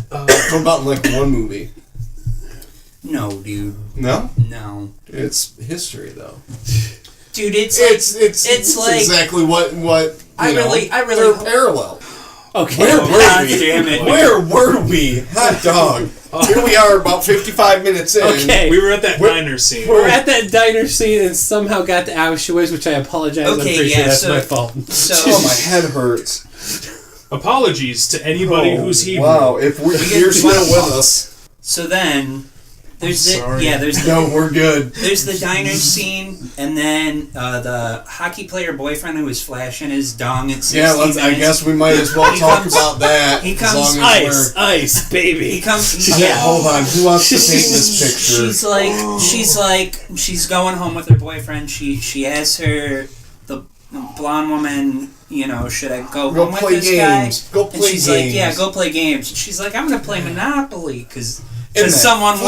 What about like one movie? No, dude. No? No. It's history, though. Dude, it's like exactly what I really they're parallel. Okay. Where were we? Hot dog. Here we are about 55 minutes in. Okay. We were at that diner scene. We're at that diner scene and somehow got to Auschwitz, which I apologize. Okay, I'm pretty sure that's my fault. Oh, my head hurts. Apologies to anybody who's Hebrew. Wow, if you're still with us. So then, there's No, we're good. There's the diner scene, and then the hockey player boyfriend who was flashing his dong at 60 minutes. I guess we might as well talk about that. He comes, as long as ice, baby. He comes. Yeah. Hold on. Who wants to paint this picture? She's going home with her boyfriend. She asks her, the blonde woman, should I go home with this games. guy? Go play and she's games. like, yeah, go play games. And she's like, I'm gonna play Monopoly because someone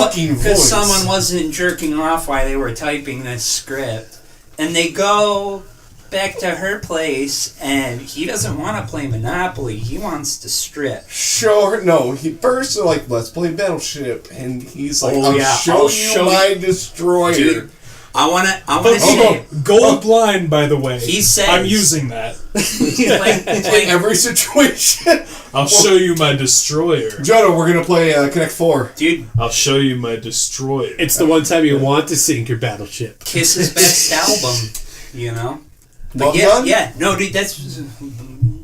wasn't jerking off while they were typing this script, and they go back to her place, and he doesn't want to play Monopoly. He wants to strip. Show her. No, he first like, let's play Battleship, and he's like, I'll show you my destroyer. Dude, I want to say Gold line, by the way. He says, I'm using that. In every situation. I'll show you my destroyer. Jono, we're gonna play Connect 4. Dude, I'll show you my destroyer. It's the one time you want to sink your battleship. Kiss's best album, But Well yeah, no, dude, that's...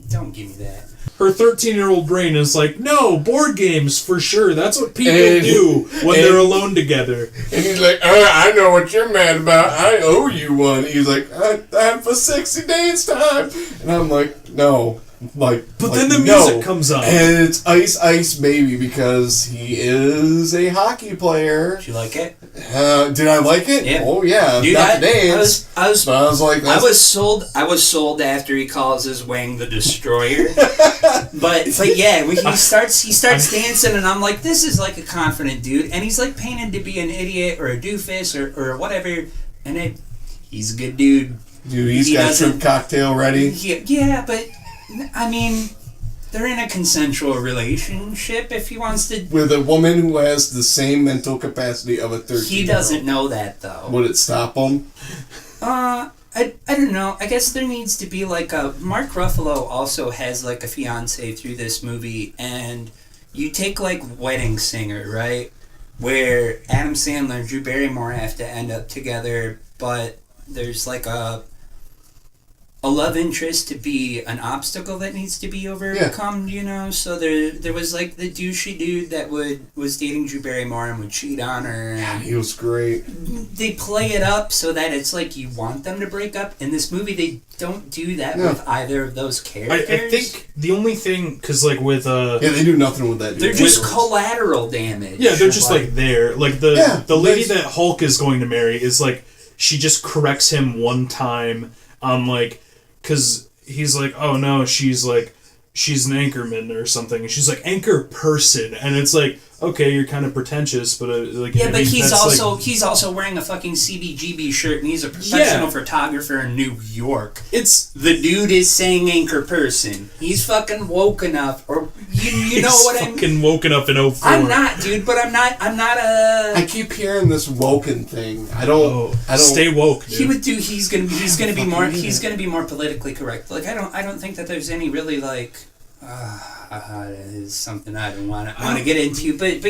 Don't give me that. Her 13-year-old brain is like, no, board games for sure. That's what people do when they're alone together. And he's like, I know what you're mad about. I owe you one. He's like, I have for 60 days time. And I'm like, no. But then the music comes on. And it's Ice Ice Baby because he is a hockey player. Did you like it? Did I like it? Yeah. Oh yeah. Dude, not the dance. I was like, I was sold after he calls his wang the Destroyer. but yeah, he starts dancing, and I'm like, this is like a confident dude, and he's like painted to be an idiot or a doofus or whatever, and he's a good dude. Dude, he's got a shrimp cocktail ready. Yeah, but I mean, they're in a consensual relationship. If he wants to, with a woman who has the same mental capacity of a 13-year-old. He doesn't know that though. Would it stop him? I don't know. I guess there needs to be like a... Mark Ruffalo also has like a fiance through this movie, and you take like Wedding Singer, right? Where Adam Sandler and Drew Barrymore have to end up together, but there's like a love interest to be an obstacle that needs to be overcome, So there was like the douchey dude that was dating Drew Barrymore and would cheat on her. Yeah, he was great. They play it up so that it's like you want them to break up. In this movie, they don't do that with either of those characters. I think the only thing, because like with they do nothing with that dude. They're just collateral damage. Yeah, they're just like there. Like the lady that Hulk is going to marry is like, she just corrects him one time on like, because he's like, oh no, she's an anchorman or something, and she's like, anchor person, and it's like, okay, you're kind of pretentious, but like, yeah, but he's also wearing a fucking CBGB shirt, and he's a professional photographer in New York. The dude is saying anchor person. He's fucking woke enough, or you know what I mean? Fucking woken up in 04. I'm not, dude, but I'm not a. I keep hearing this woken thing. I don't stay woke. Dude. He's gonna be more politically correct. Like I don't think that there's any really like. Is something I don't want to get into, but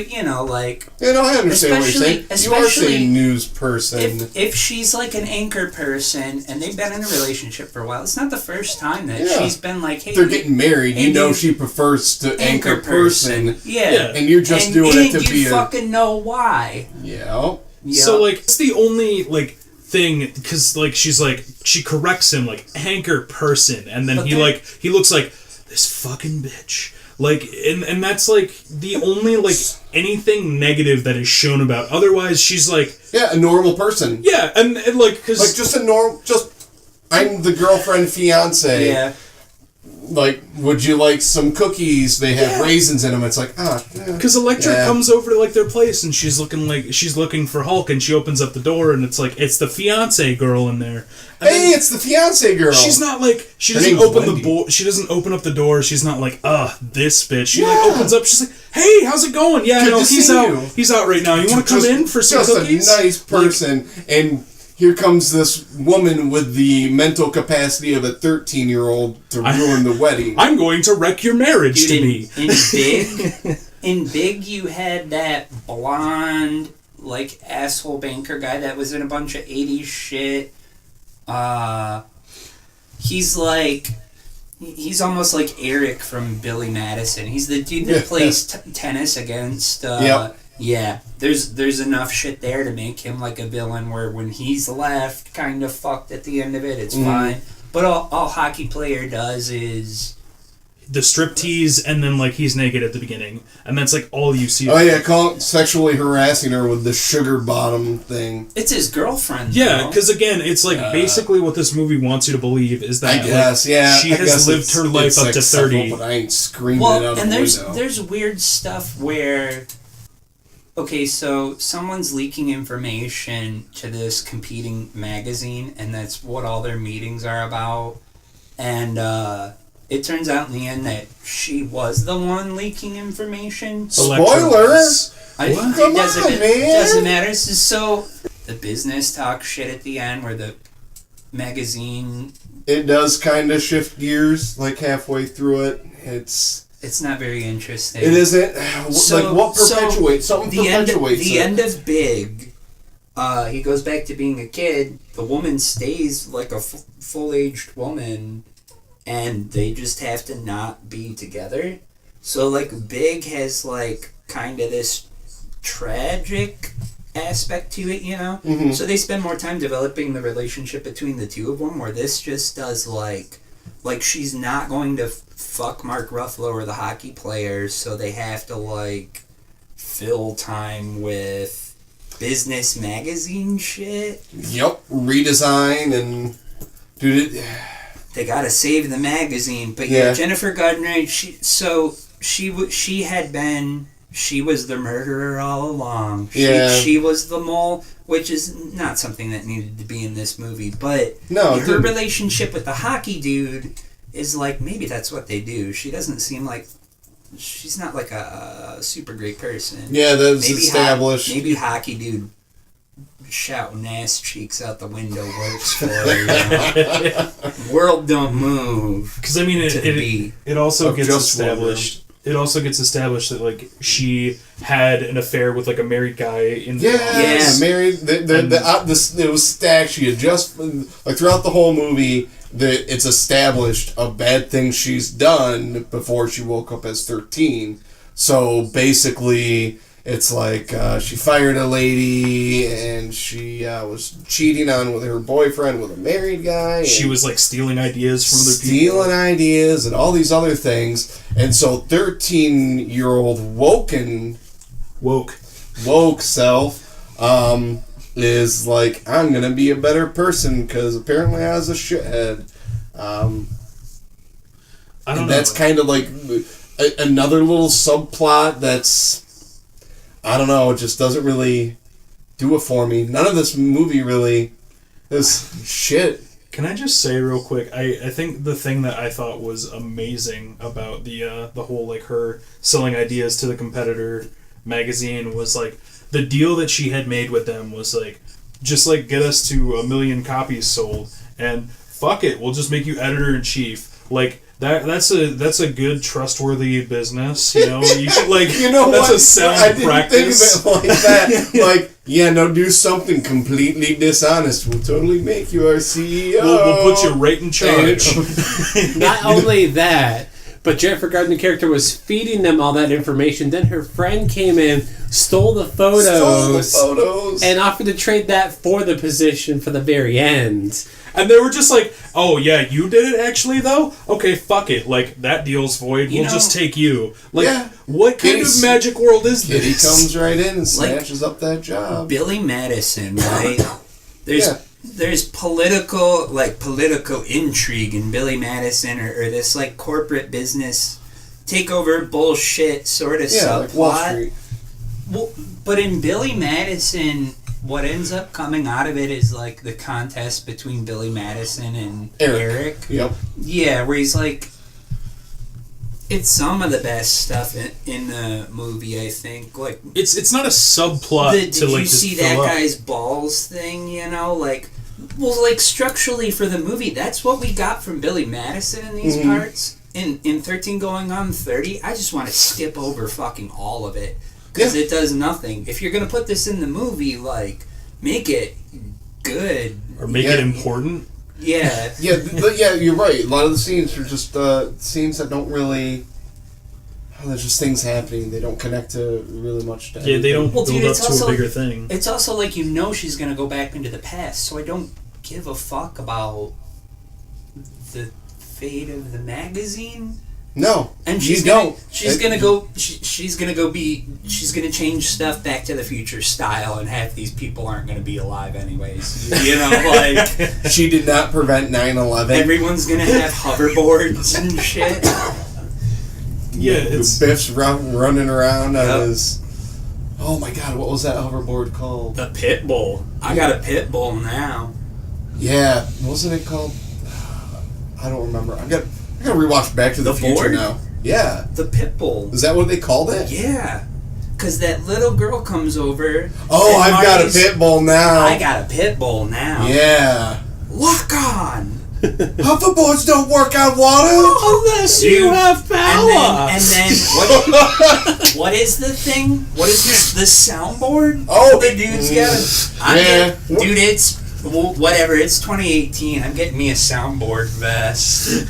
like. I understand what you're saying. You are saying news person. If she's like an anchor person and they've been in a relationship for a while, it's not the first time that she's been like, hey, they're getting married. She prefers to anchor person. Yeah, and you're just doing it to be. You fucking know why. Yeah. So like, it's the only like thing, because like she corrects him like anchor person, and then he looks like this fucking bitch. Like, and that's like the only like anything negative that is shown about. Otherwise, she's like a normal person. Yeah, and like because like just a normal, I'm the girlfriend fiance. Yeah. like, would you like some cookies? They have raisins in them. It's like, because Elektra comes over to like their place and she's looking for Hulk, and she opens up the door and it's like it's the fiance girl in there. And hey, it's the fiance girl. She's not like she Her doesn't name's open Wendy. the door. She doesn't open up the door. She's not like this bitch. She like opens up. She's like, hey, how's it going? Yeah, Good no, to he's see out. you. He's out right now. You want to come in for some just cookies? a nice person, and here comes this woman with the mental capacity of a 13-year-old to ruin the wedding. I'm going to wreck your marriage to me. In Big, you had that blonde, like, asshole banker guy that was in a bunch of 80s shit. He's almost like Eric from Billy Madison. He's the dude that plays tennis against. Yeah, there's enough shit there to make him like a villain. Where when he's left, kind of fucked at the end of it, it's fine. But all hockey player does is the striptease, and then like he's naked at the beginning, and that's like all you see. Oh yeah, sexually harassing her with the sugar bottom thing. it's his girlfriend. Yeah, though. because again, it's like basically what this movie wants you to believe is that I guess, she has lived her life up to 30. But I ain't screaming it out and the there's window. there's weird stuff where, okay, so someone's leaking information to this competing magazine, and that's what all their meetings are about. And it turns out in the end that she was the one leaking information. Spoilers! It Come doesn't, on, it man. doesn't matter. So the business talk shit at the end, where the magazine, It does kind of shift gears, like halfway through it. it's not very interesting. It isn't. So- what so perpetuates? Something perpetuates the it. end of Big, he goes back to being a kid. The woman stays like a full-aged woman, and they just have to not be together. So like Big has like kind of this tragic aspect to it, you know? Mhm. So they spend more time developing the relationship between the two of them, where this just does like she's not going to fuck Mark Ruffalo or the hockey players, so they have to like fill time with business magazine shit. Yep, redesign and dude. They gotta save the magazine, but Yeah. Jennifer Gardner, she was the murderer all along. She was the mole, which is not something that needed to be in this movie. But No, it her didn't. relationship with the hockey dude is like, maybe that's what they do. She doesn't seem like, she's not like a super great person. Yeah, that's Maybe established. maybe hockey dude shouting ass cheeks out the window works for her. You know? World don't move. Because I mean, To the beat. it also Of gets Just War established. It also gets established that like she had an affair with like a married guy in the Yeah, office. married. It was stacked. She had just like throughout the whole movie that it's established of bad things she's done before she woke up as 13. So basically, it's like she fired a lady and she was cheating on with her boyfriend with a married guy. She and was like stealing ideas from other people. stealing ideas and all these other things. And so 13-year-old woke self is like, I'm gonna be a better person because apparently I was a shithead. I don't And know. that's kind of like another little subplot that's, I don't know, it just doesn't really do it for me. None of this movie really is shit. Can I just say real quick? I think the thing that I thought was amazing about the whole like her selling ideas to the competitor magazine was like the deal that she had made with them was like just like get us to 1 million copies sold and fuck it, we'll just make you editor in chief. Like that's a good trustworthy business, you know. You should like You know that's what? a sound I didn't practice. think of it like that. Like, yeah, no, do something completely dishonest. We'll totally make you our CEO. We'll put you right in charge. Not only that, but Jennifer Gardner's character was feeding them all that information. Then her friend came in, stole the photos, and offered to trade that for the position for the very end. And they were just like, oh, yeah, you did it actually, though? Okay, fuck it. Like, that deal's void. You We'll know- just take you. Like, Yeah. what kind Kitty's- of magic world is Kitty this? comes right in and snatches up that job. Billy Madison, right? There's Yeah. there's political intrigue in Billy Madison or this like corporate business takeover bullshit sort of subplot. Like Wall Street. Well, but in Billy Madison, what ends up coming out of it is like the contest between Billy Madison and Eric. Yep. Yeah, where he's like, it's some of the best stuff in the movie, I think. Like, it's not a subplot. Did you see that guy's balls thing? You know, like, well, like structurally for the movie, that's what we got from Billy Madison in these parts. In 13 going on 30, I just want to skip over fucking all of it because it does nothing. If you're gonna put this in the movie, like, make it good or make it important. Yeah. Yeah, you're right. A lot of the scenes are just scenes that don't really. There's just things happening. They don't connect to really much. To they don't build up to also, a bigger thing. It's also like she's gonna go back into the past, so I don't give a fuck about the fate of the magazine. No, and she's gonna change stuff Back to the Future style, and half these people aren't gonna be alive anyways. You know, like she did not prevent 9/11. Everyone's gonna have hoverboards and shit. Yeah, it's Biff's running around on his. Oh my god, what was that hoverboard called? The Pit Bull. I got a Pit Bull now. Yeah, wasn't it called? I don't remember. I gotta rewatch Back to the Future board? now. Yeah. The Pit Bull. Is that what they called it? Yeah. Because that little girl comes over. Oh, I've got a Pit Bull now. I got a Pit Bull now. Yeah. Lock on. Hoverboards don't work on water. Unless you have power. And then what is the thing? What is the soundboard? Oh, the dude's got. Dude, it's. Well, whatever, it's 2018. I'm getting me a soundboard vest.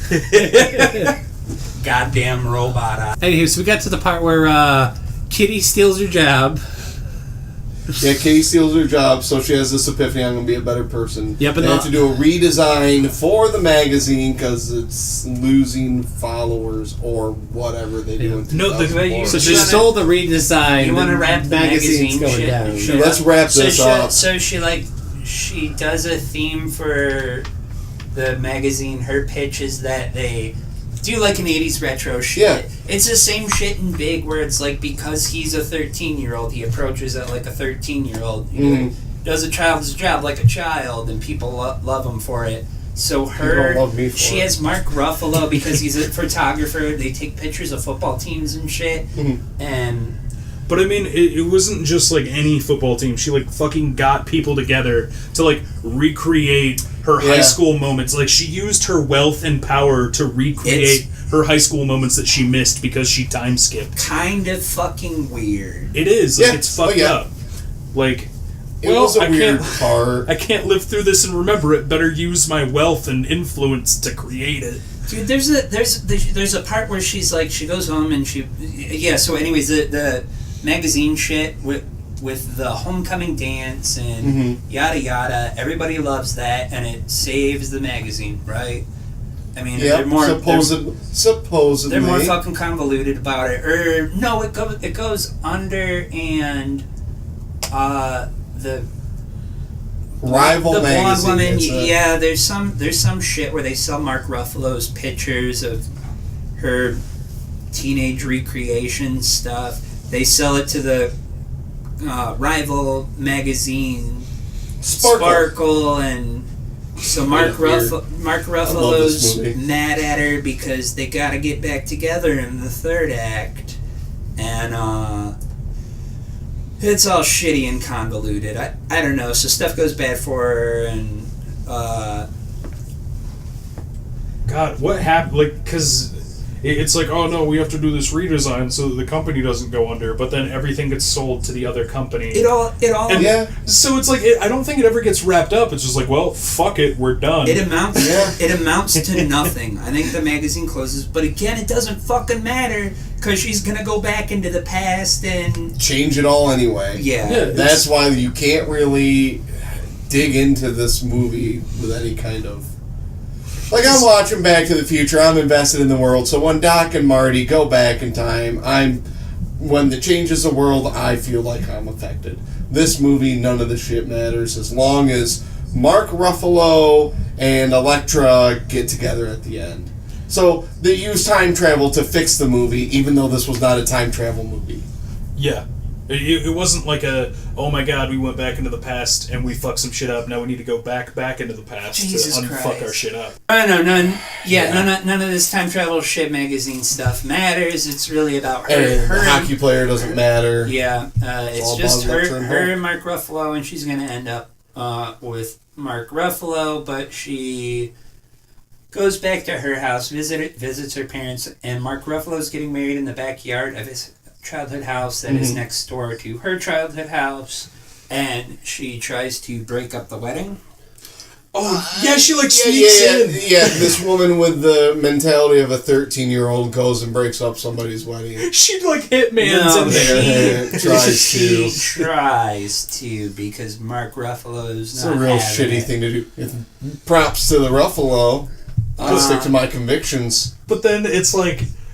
Goddamn robot. Anywho, so we got to the part where Kitty steals her job. Yeah, Kitty steals her job, so she has this epiphany: I'm going to be a better person. Yep, and they have to do a redesign for the magazine because it's losing followers or whatever they do. So she stole the redesign. You want to wrap the magazine going shit? down. Let's wrap this up. So she does a theme for the magazine. Her pitch is that they do like an 80s retro shit. Yeah. It's the same shit in Big where it's like because he's a 13-year-old, he approaches it like a 13-year-old. He does a child's job like a child, and people love him for it. So she has Mark Ruffalo because he's a photographer. They take pictures of football teams and shit. And... But I mean, it wasn't just like any football team. She like fucking got people together to like recreate her high school moments. Like she used her wealth and power to recreate her high school moments that she missed because she time skipped. Kind of fucking weird. It is. Like, it's fucked up. Like, it was a weird part. I can't live through this and remember it. Better use my wealth and influence to create it. Dude, there's a part where she's like, she goes home and so anyways, the magazine shit with the homecoming dance and yada yada, everybody loves that, and it saves the magazine, right? I mean, they're more supposedly they're more fucking convoluted about it. Or no, it goes under and the rival the magazine. Blonde woman, yeah. There's some shit where they sell Mark Ruffalo's pictures of her teenage recreation stuff. They sell it to the rival magazine Sparkle, and so Mark Ruffalo's mad at her because they got to get back together in the third act, and it's all shitty and convoluted. I don't know. So stuff goes bad for her, and God, what happened? Like, because it's like, oh no, we have to do this redesign so that the company doesn't go under, but then everything gets sold to the other company. It all So it's like, I don't think it ever gets wrapped up. It's just like, well, fuck it, we're done. It amounts to nothing. I think the magazine closes, but again, it doesn't fucking matter because she's gonna go back into the past and change it all anyway. Yeah, that's why you can't really dig into this movie with any kind of. Like, I'm watching Back to the Future, I'm invested in the world, so when Doc and Marty go back in time, when it changes the world, I feel like I'm affected. This movie, none of the shit matters, as long as Mark Ruffalo and Elektra get together at the end. So they use time travel to fix the movie, even though this was not a time travel movie. Yeah. It wasn't like oh my god, we went back into the past and we fucked some shit up, now we need to go back into the past Jesus to unfuck Christ. our shit up. No, none of this time travel shit magazine stuff matters. It's really about her. And her the hockey player doesn't matter. Yeah, it's all just about Elektra and her and Mark Ruffalo, and she's going to end up with Mark Ruffalo, but she goes back to her house, visits her parents, and Mark Ruffalo's getting married in the backyard of his childhood house that is next door to her childhood house, and she tries to break up the wedding. Oh, yeah, she sneaks in. Yeah, this woman with the mentality of a 13-year-old goes and breaks up somebody's wedding. She Hitman's in there. She tries to because Mark Ruffalo's it's not a real having shitty it. thing to do. Props to the Ruffalo. I'll stick to my convictions. But then it's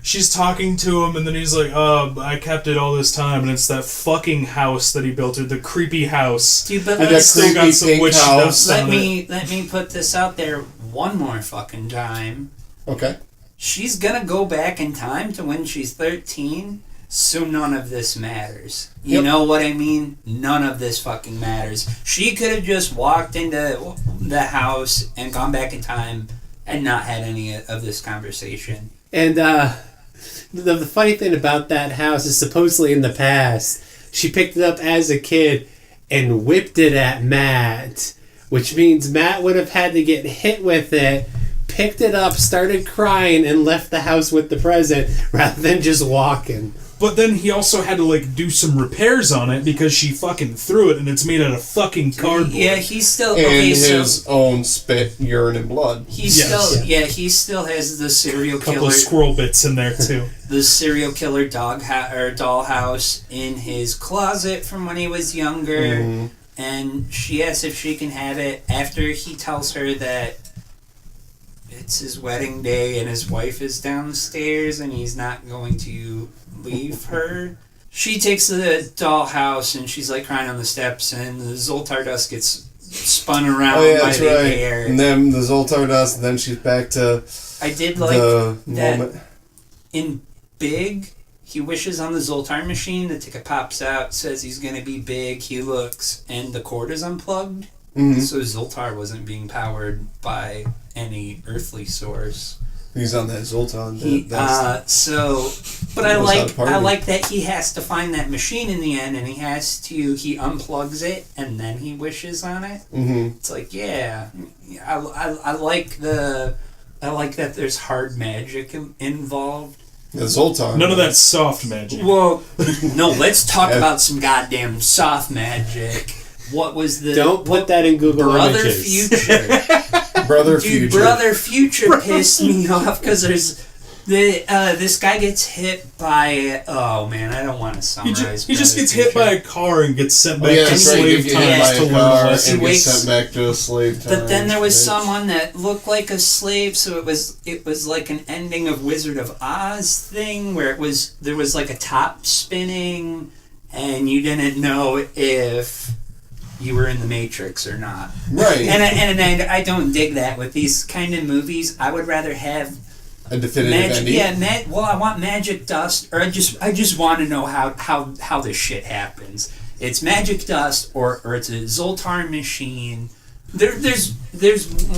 she's talking to him, and then he's like, I kept it all this time, and it's that fucking house that he built, or the creepy house. Dude, but And that still got creepy some pink witch house. dust let on it. me put this out there one more fucking time. Okay. She's gonna go back in time to when she's 13, so none of this matters. You know what I mean? None of this fucking matters. She could have just walked into the house and gone back in time and not had any of this conversation. And the funny thing about that house is supposedly in the past, she picked it up as a kid and whipped it at Matt, which means Matt would have had to get hit with it, picked it up, started crying, and left the house with the present rather than just walking. But then he also had to do some repairs on it because she fucking threw it and it's made out of fucking cardboard. Yeah, he's still And okay. his own spit, urine, and blood. He Yes. he still has the serial Couple killer, of squirrel bits in there too. the serial killer dollhouse in his closet from when he was younger, and she asks if she can have it after he tells her that it's his wedding day and his wife is downstairs and he's not going to leave her. She takes the dollhouse and she's crying on the steps, and the Zoltar dust gets spun around by that's the right. air. And then the Zoltar dust, and then she's back to I did like the that moment. in Big. He wishes on the Zoltar machine. The ticket pops out, says he's gonna be big. He looks, and the cord is unplugged. So Zoltar wasn't being powered by any earthly source. He's on that Zoltan. But I party. like that he has to find that machine in the end, and he unplugs it, and then he wishes on it. It's I like that there's hard magic involved. The Zoltan. None of that soft magic. Well, no, let's talk about some goddamn soft magic. What was the... Don't put that in Google Brother Images. Future. Brother Dude, Future. Brother Future pissed me off because there's... this guy gets hit by... Oh, man, I don't want to summarize. He just Brother gets hit Future. by a car and gets sent back Yeah, to that's right. You slave get hit times by to a learn car a lesson. and get Wakes- sent back to a slave time. But then there was bitch. someone that looked like a slave, so it was like an ending of Wizard of Oz thing where there was like a top spinning, and you didn't know if you were in the Matrix or not. Right. And I don't dig that with these kind of movies. I would rather have A definitive ending. I want magic dust, or I just want to know how this shit happens. It's magic dust, or it's a Zoltar machine. There's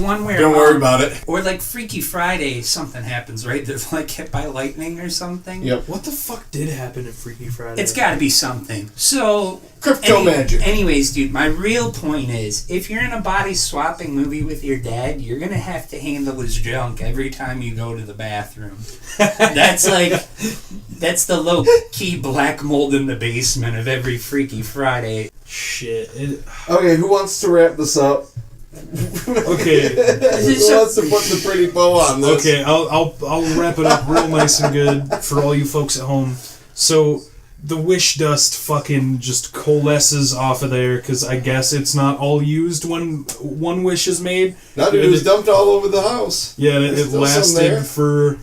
one where Don't worry about it. or like Freaky Friday, something happens, right? They're like hit by lightning or something. Yep. What the fuck did happen in Freaky Friday? It's got to be something. So Crypto magic. Anyways, dude, my real point is, if you're in a body swapping movie with your dad, you're gonna have to handle his junk every time you go to the bathroom. That's the low key black mold in the basement of every Freaky Friday. Shit. Okay, who wants to wrap this up? Okay. Who wants to put the pretty bow on this? Okay, I'll wrap it up real nice and good for all you folks at home. So the wish dust fucking just coalesces off of there because I guess it's not all used when one wish is made. No, dude, it was dumped all over the house. Yeah, it There's still some lasted there. for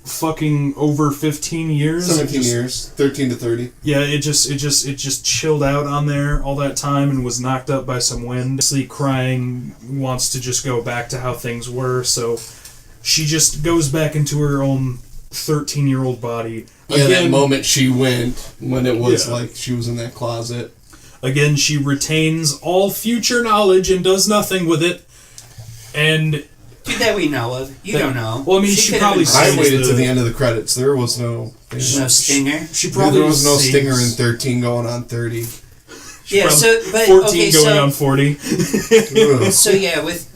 fucking over 15 years. 17 years, 13 to 30. Yeah, it just chilled out on there all that time and was knocked up by some wind. Sleep crying, wants to just go back to how things were, so she just goes back into her own 13-year-old body. Yeah, that moment she went when it was like she was in that closet. Again, she retains all future knowledge and does nothing with it. And Dude, that we know of. You don't know. Well, I mean, she probably I waited to the end of the credits. There was no... No stinger? She probably there was no stinger in 13 going on 30. Yeah, so... But, 14 going on 40. So, yeah, with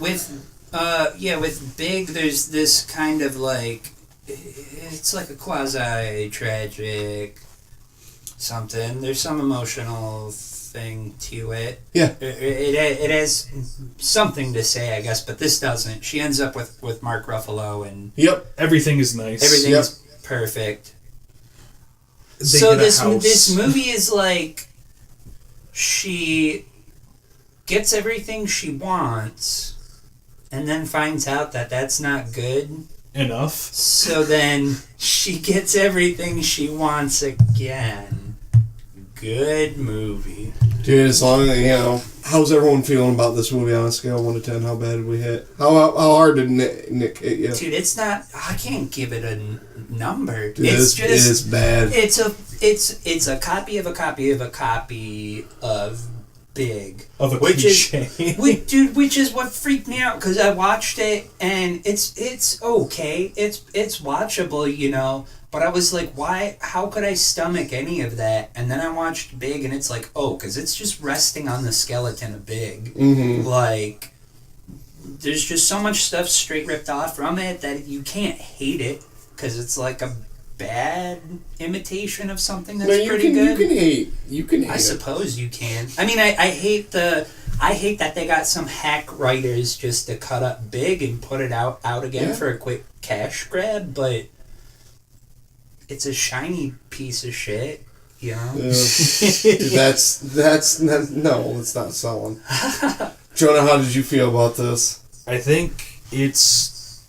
Big, there's this kind of, like... It's like a quasi-tragic something. There's some emotional thing to it. Yeah. It has something to say, I guess, but this doesn't. She ends up with Mark Ruffalo, and Yep. Everything is nice. everything's perfect. They So get a this house. movie is like she gets everything she wants, and then finds out that that's not good. Enough. So then she gets everything she wants again. Good movie. Dude, as long as, how's everyone feeling about this movie on a scale of 1 to 10? How bad did we hit? How hard did Nick hit you? Dude, it's not... I can't give it a number. Dude, it's it is bad. It's a copy of a copy of a copy of Big. Of a which cliche. Which is what freaked me out, because I watched it and it's okay. It's watchable, but I was like, why? How could I stomach any of that? And then I watched Big, and it's like, because it's just resting on the skeleton of Big. Mm-hmm. Like, there's just so much stuff straight ripped off from it that you can't hate it, because it's like a bad imitation of something that's pretty good. You can hate I it. suppose you can. I mean, I hate that they got some hack writers just to cut up Big and put it out again for a quick cash grab, but it's a shiny piece of shit, Dude, that's no, it's not selling. Jonah, how did you feel about this? I think it's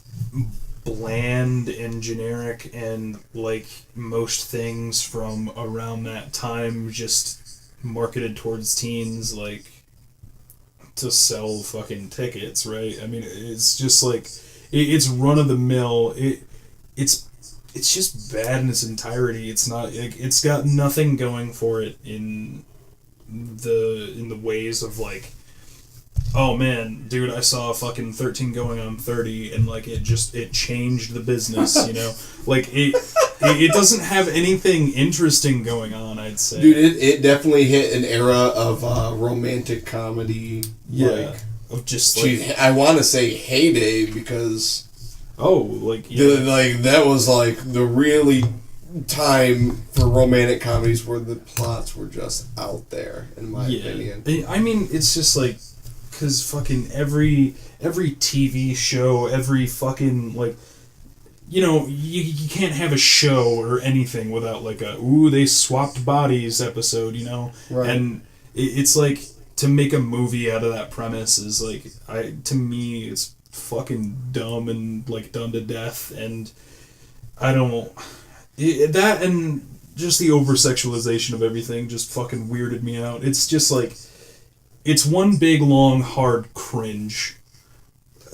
bland and generic, and like most things from around that time, just marketed towards teens, like to sell fucking tickets, right? I mean, it's just like it's run of the mill. It's just bad in its entirety. It's not like, it's got nothing going for it in the ways of like, oh man, dude, I saw fucking 13 going on 30, and like it changed the business, like it doesn't have anything interesting going on, I'd say. Dude, it definitely hit an era of romantic comedy. Of just like, I want to say heyday, because that was like the really time for romantic comedies where the plots were just out there, in my opinion. I mean, it's just like, because fucking every TV show, every fucking, like, you can't have a show or anything without like they swapped bodies episode, Right. And it's like, to make a movie out of that premise is like, to me it's fucking dumb and like done to death, and I don't that and just the over sexualization of everything just fucking weirded me out. It's just like, it's one big long hard cringe.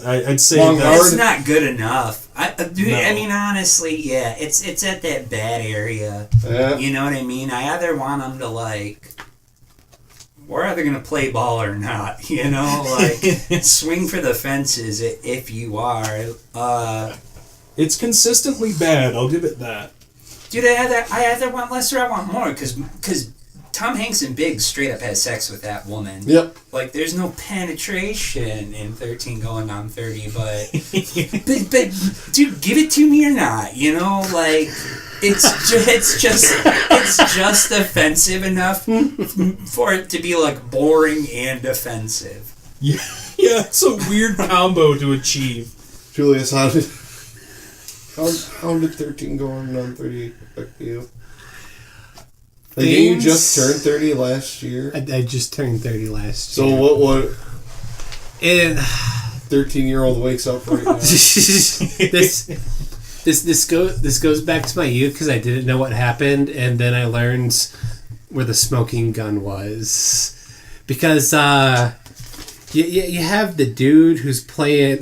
I'd say that's not good enough. Dude, No. I mean, honestly, yeah, it's at that bad area. Yeah. You know what I mean? I either want them to like, we're either gonna play ball or not. Like swing for the fences if you are. It's consistently bad. I'll give it that. Dude, I either want less or I want more, because Tom Hanks in Big straight up has sex with that woman. Yep. Like, there's no penetration in 13 going on 30, but dude, give it to me or not, like, it's just offensive enough for it to be like boring and offensive. Yeah, it's a weird combo to achieve. Julius, how did 13 going on 30 affect you? Like, didn't you just turn 30 last year? I just turned 30 last So year. what And 13-year-old wakes up right now? this This goes back to my youth because I didn't know what happened, and then I learned where the smoking gun was. Because you have the dude who played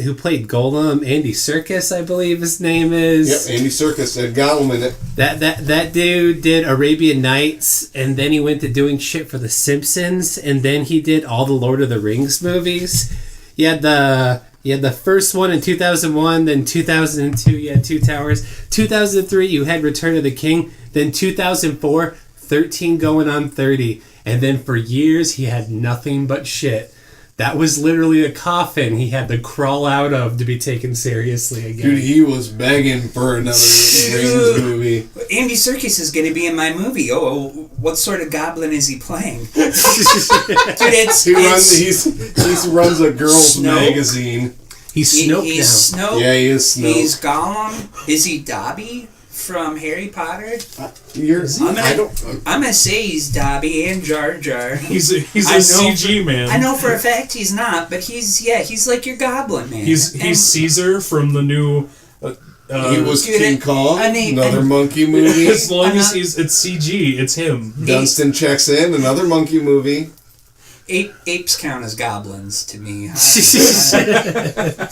Golem, Andy Serkis, I believe his name is. Yep, Andy Serkis had Gollum in it. That dude did Arabian Nights, and then he went to doing shit for The Simpsons, and then he did all the Lord of the Rings movies. You had the first one in 2001, then 2002 you had Two Towers. 2003 you had Return of the King, then 2004, 13 going on 30. And then for years he had nothing but shit. That was literally a coffin he had to crawl out of to be taken seriously again. Dude, he was begging for another Rings movie. Andy Serkis is going to be in my movie. Oh, what sort of goblin is he playing? Dude, he runs a girls' Snoke. magazine. He's Snoke he's now. Snoke. Yeah, he is Snoke. He's Gollum. Is he Dobby from Harry Potter? I'm gonna say he's Dobby and Jar Jar. He's a CG man. I know for a fact he's not, but he's like your goblin man. He's Caesar from the new. He was King Kong, another an- monkey movie. As long as it's CG, it's him. Dunstan checks in, another monkey movie. Apes count as goblins to me. It's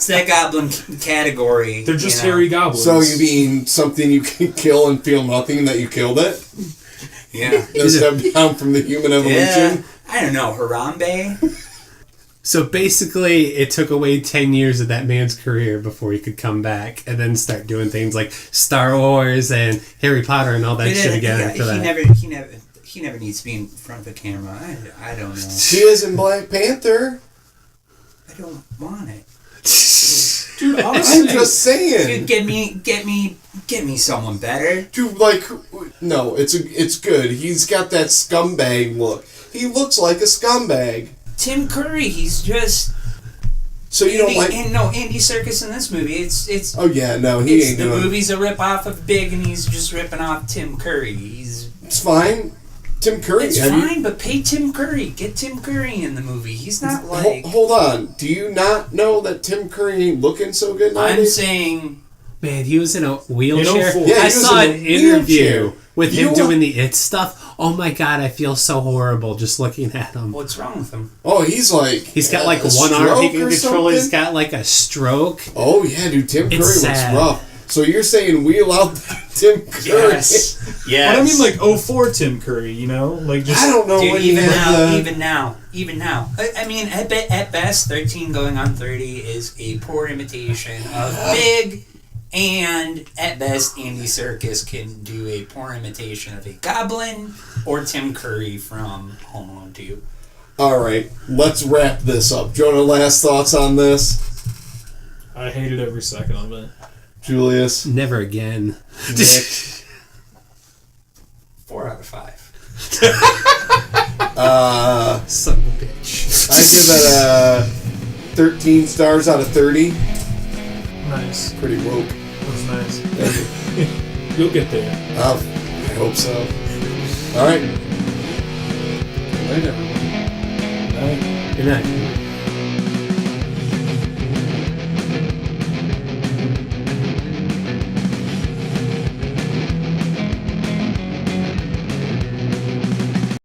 that goblin category. They're just hairy goblins. So you mean something you can kill and feel nothing that you killed it? Yeah. Does step down from the human evolution? Yeah. I don't know, Harambe? So basically, it took away 10 years of that man's career before he could come back and then start doing things like Star Wars and Harry Potter and all that shit again after that. He never needs to be in front of a camera. I don't know. He is in Black Panther. I don't want it. Dude, honestly, I'm just saying. Dude, get me someone better. Dude, no, it's good. He's got that scumbag look. He looks like a scumbag. Tim Curry, he's just. So you don't like? Andy Serkis in this movie. It's. Oh yeah, no, he ain't the doing. The movie's a rip off of Big, and he's just ripping off Tim Curry. It's fine. Tim Curry. It's fine, but pay Tim Curry. Get Tim Curry in the movie. He's not like. Hold on. Do you not know that Tim Curry ain't looking so good nowadays? I'm saying. Man, he was in a wheelchair. Yeah, I saw an interview with him doing the It stuff. Oh my god, I feel so horrible just looking at him. What's wrong with him? Oh, he's like... He's got like one arm he can control. He's got like a stroke. Oh yeah, dude, Tim Curry looks rough. So you're saying wheel out Tim Curry? Yes. But I mean, like 04 Tim Curry, you know, like just. I don't know. Dude, what even now. I mean, at best, 13 going on 30 is a poor imitation of Big, and at best, Andy Serkis can do a poor imitation of a Goblin or Tim Curry from Home Alone 2. All right, let's wrap this up. Jonah, last thoughts on this? I hated every second of it. Julius? Never again. Nick? 4 out of 5. Son of a bitch. I give it 13 stars out of 30. Nice. Pretty woke. That was nice. You'll get there. I hope so. All right. Good night, everyone. Good night.